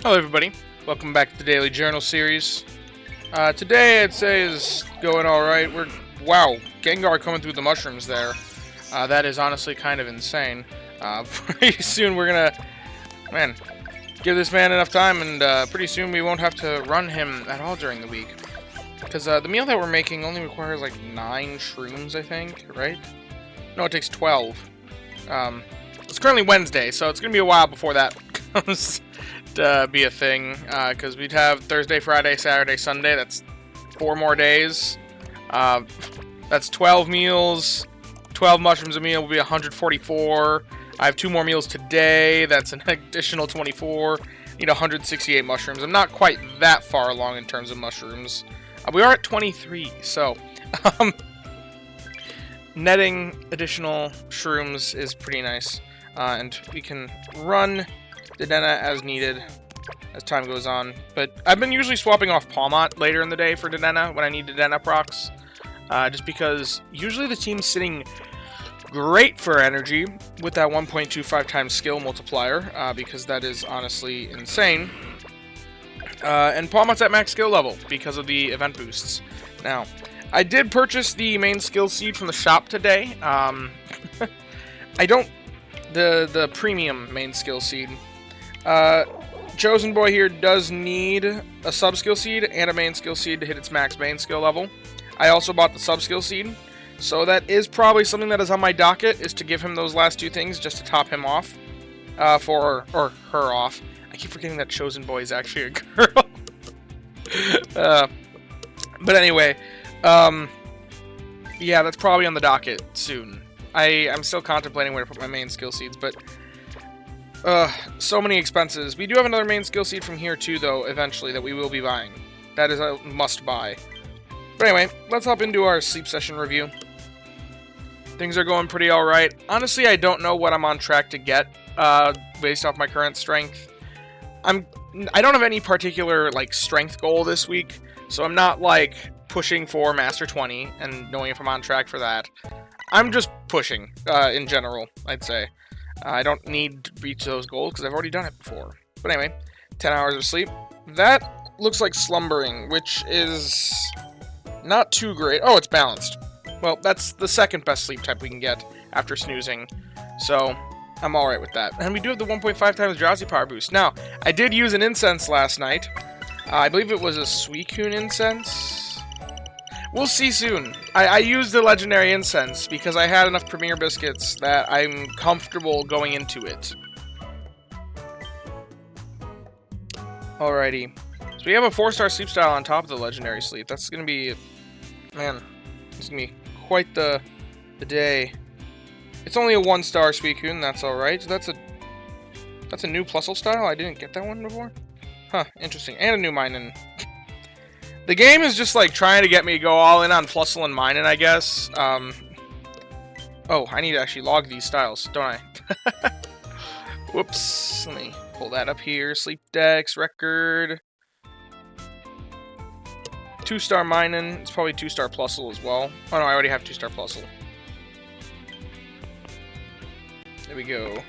Hello everybody, welcome back to the Daily Journal series. Today I'd say is going alright. Wow, Gengar coming through the mushrooms there. That is honestly kind of insane. Pretty soon we're gonna, give this man enough time and pretty soon we won't have to run him at all during the week. Because the meal that we're making only requires like 9 shrooms, I think, right? No, it takes 12. It's currently Wednesday, so it's gonna be a while before that comes to be a thing, because we'd have Thursday, Friday, Saturday, Sunday. That's 4 more days. That's 12 meals. 12 mushrooms a meal will be 144. I have 2 more meals today. That's an additional 24. Need 168 mushrooms. I'm not quite that far along in terms of mushrooms. We are at 23, so netting additional shrooms is pretty nice. And we can run Dedenne as needed as time goes on. But I've been usually swapping off Palmont later in the day for Dedenne when I need Dedenne procs. Just because usually the team's sitting great for energy with that 1.25 times skill multiplier, because that is honestly insane. And Palmont's at max skill level because of the event boosts. Now, I did purchase the main skill seed from the shop today. The premium main skill seed. Chosen Boy here does need a sub-skill seed and a main skill seed to hit its max main skill level. I also bought the sub-skill seed, so that is probably something that is on my docket, is to give him those last 2 things just to top him off, or her off. I keep forgetting that Chosen Boy is actually a girl. But anyway, yeah, that's probably on the docket soon. I'm still contemplating where to put my main skill seeds, but so many expenses. We do have another main skill seed from here too, though, eventually, that we will be buying. That is a must-buy. But anyway, let's hop into our sleep session review. Things are going pretty alright. Honestly, I don't know what I'm on track to get, based off my current strength. I don't have any particular, like, strength goal this week, so I'm not, like, pushing for Master 20 and knowing if I'm on track for that. I'm just pushing, in general, I'd say. I don't need to reach those goals because I've already done it before. But anyway, 10 hours of sleep. That looks like slumbering, which is not too great. Oh, it's balanced. Well, that's the second best sleep type we can get after snoozing. So, I'm alright with that. And we do have the 1.5 times drowsy power boost. Now, I did use an incense last night. I believe it was a Suicune incense. We'll see soon. I used the legendary incense because I had enough premier biscuits that I'm comfortable going into it. Alrighty. So we have a 4-star sleep style on top of the legendary sleep. That's gonna be, man, it's gonna be quite the day. It's only a 1-star Suicune, that's alright. That's a new Plusle style? I didn't get that one before? Huh, interesting. And a new Minun. The game is just, like, trying to get me to go all in on Plusle and Minun, I guess. Oh, I need to actually log these styles, don't I? Whoops. Let me pull that up here. Sleep Dex, record. 2-star Minun. It's probably 2-star Plusle as well. Oh, no, I already have 2-star Plusle. There we go.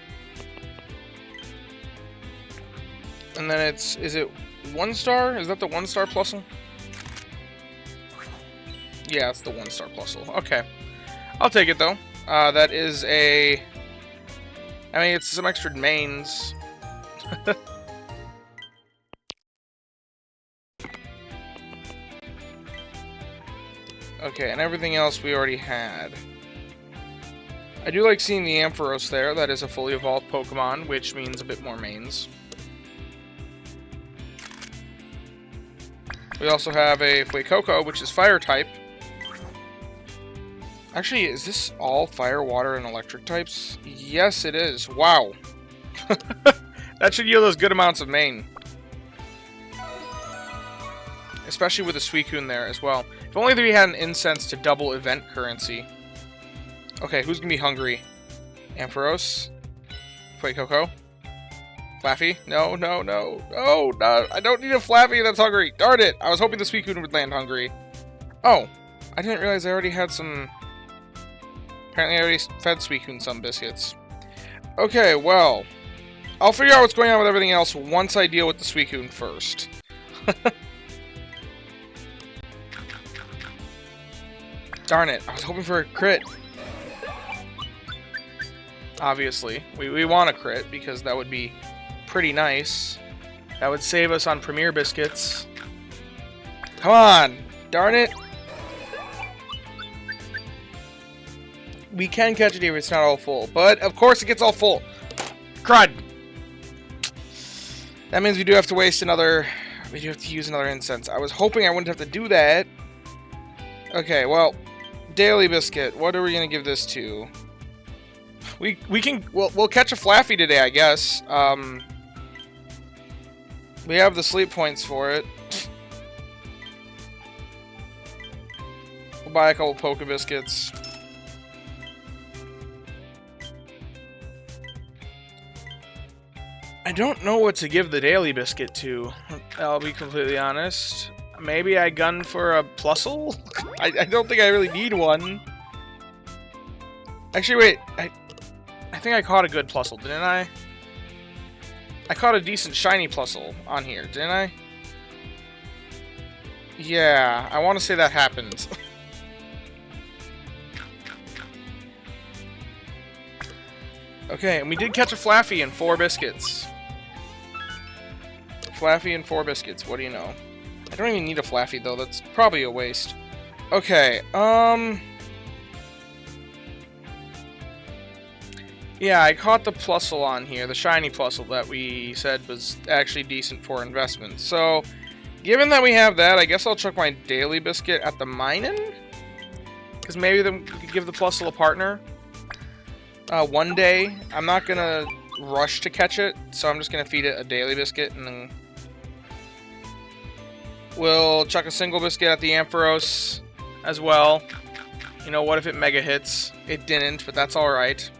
And then is it 1-star? Is that the 1-star Plusle? Yeah, it's the 1-star Plusle. Okay. I'll take it, though. That is a... I mean, it's some extra mains. Okay, and everything else we already had. I do like seeing the Ampharos there. That is a fully evolved Pokemon, which means a bit more mains. We also have a Fuecoco, which is fire type. Actually, is this all fire, water, and electric types? Yes, it is. Wow. That should yield us good amounts of main. Especially with the Suicune there as well. If only we had an incense to double event currency. Okay, who's gonna be hungry? Ampharos? Fuecoco? Flaffy? No, no, no. No, no. I don't need a Flaffy that's hungry. Darn it. I was hoping the Suicune would land hungry. Oh. I didn't realize I already had some... Apparently I already fed Suicune some biscuits. Okay, well. I'll figure out what's going on with everything else once I deal with the Suicune first. Darn it, I was hoping for a crit. Obviously, we want a crit because that would be pretty nice. That would save us on Premier Biscuits. Come on! Darn it! We can catch it if it's not all full, but of course it gets all full. Crud! That means we do have to waste another... We do have to use another incense. I was hoping I wouldn't have to do that. Okay, well... Daily Biscuit. What are we gonna give this to? We'll catch a Flaffy today, I guess. We have the sleep points for it. We'll buy a couple Poke Biscuits. I don't know what to give the Daily Biscuit to. I'll be completely honest. Maybe I gun for a Plusle? I don't think I really need one. Actually, wait. I think I caught a good Plusle, didn't I? I caught a decent shiny Plusle on here, didn't I? Yeah, I want to say that happened. Okay, and we did catch a Flaffy and 4 biscuits. Flaffy and 4 biscuits, what do you know? I don't even need a Flaffy, though. That's probably a waste. Okay, yeah, I caught the Plusle on here, the shiny Plusle that we said was actually decent for investment. So, given that we have that, I guess I'll chuck my Daily Biscuit at the Minin? Because maybe we could give the Plusle a partner. One day. I'm not gonna rush to catch it, so I'm just gonna feed it a Daily Biscuit, and then... We'll chuck a single biscuit at the Ampharos as well. You know, what if it mega hits? It didn't, but that's alright.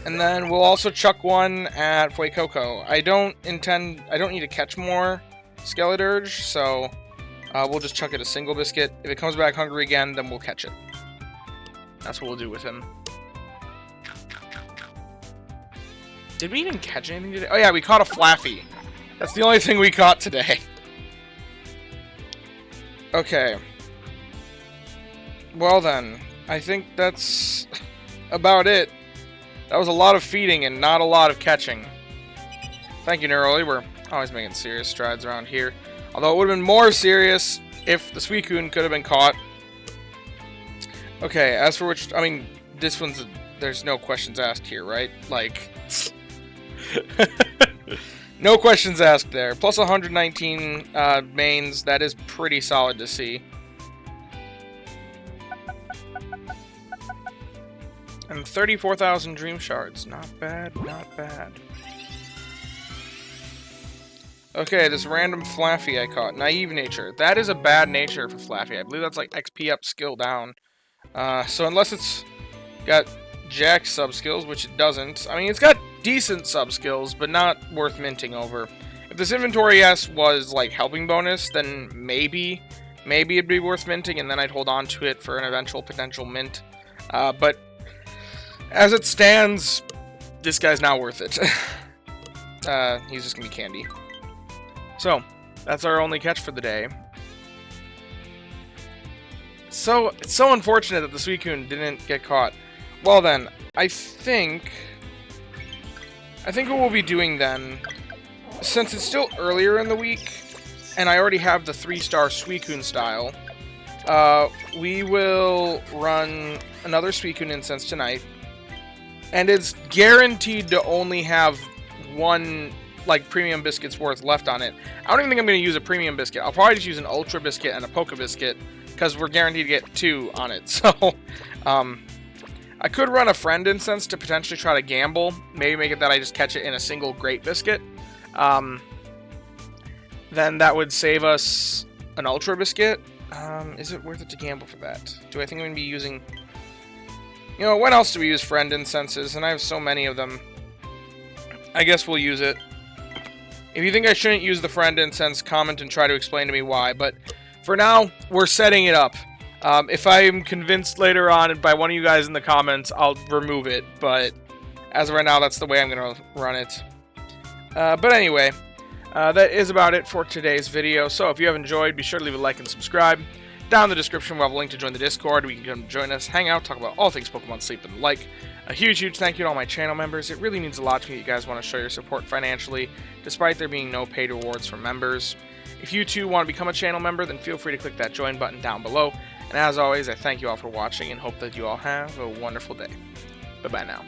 And then we'll also chuck one at Fuecoco. I don't need to catch more Skeledirge, so we'll just chuck it a single biscuit. If it comes back hungry again, then we'll catch it. That's what we'll do with him. Did we even catch anything today? Oh yeah, we caught a Flaffy. That's the only thing we caught today. Okay. Well then, I think that's about it. That was a lot of feeding and not a lot of catching. Thank you, Neroli. We're always making serious strides around here. Although it would have been more serious if the Suicune could have been caught. Okay, as for which... I mean, this one's... There's no questions asked here, right? Like... No questions asked there. Plus 119 mains. That is pretty solid to see. And 34,000 Dream Shards. Not bad, not bad. Okay, this random Flaffy I caught. Naive Nature. That is a bad nature for Flaffy. I believe that's like XP up, skill down. So unless it's got jack sub-skills, which it doesn't. I mean, it's got decent sub-skills, but not worth minting over. If this Inventory S was like helping bonus, then maybe it'd be worth minting, and then I'd hold on to it for an eventual potential mint. But as it stands, this guy's not worth it. He's just gonna be candy. So, that's our only catch for the day. So, it's so unfortunate that the Suicune didn't get caught. Well then, I think what we'll be doing then, since it's still earlier in the week, and I already have the 3-star Suicune style, we will run another Suicune incense tonight, and it's guaranteed to only have one, like, premium biscuit's worth left on it. I don't even think I'm going to use a premium biscuit. I'll probably just use an ultra biscuit and a poke biscuit, because we're guaranteed to get 2 on it. So, I could run a friend incense to potentially try to gamble. Maybe make it that I just catch it in a single great biscuit. Then that would save us an ultra biscuit. Is it worth it to gamble for that? Do I think I'm going to be using... You know, when else do we use friend incenses? And I have so many of them. I guess we'll use it. If you think I shouldn't use the friend incense, comment and try to explain to me why. But for now, we're setting it up. If I am convinced later on by one of you guys in the comments, I'll remove it. But as of right now, that's the way I'm going to run it. But anyway, that is about it for today's video. So if you have enjoyed, be sure to leave a like and subscribe. Down in the description, we'll have a link to join the Discord. We can come join us, hang out, talk about all things Pokemon Sleep and the like. A huge thank you to all my channel members. It really means a lot to me that you guys want to show your support financially, despite there being no paid rewards for members. If you too want to become a channel member, then feel free to click that join button down below. And as always, I thank you all for watching and hope that you all have a wonderful day. Bye-bye now.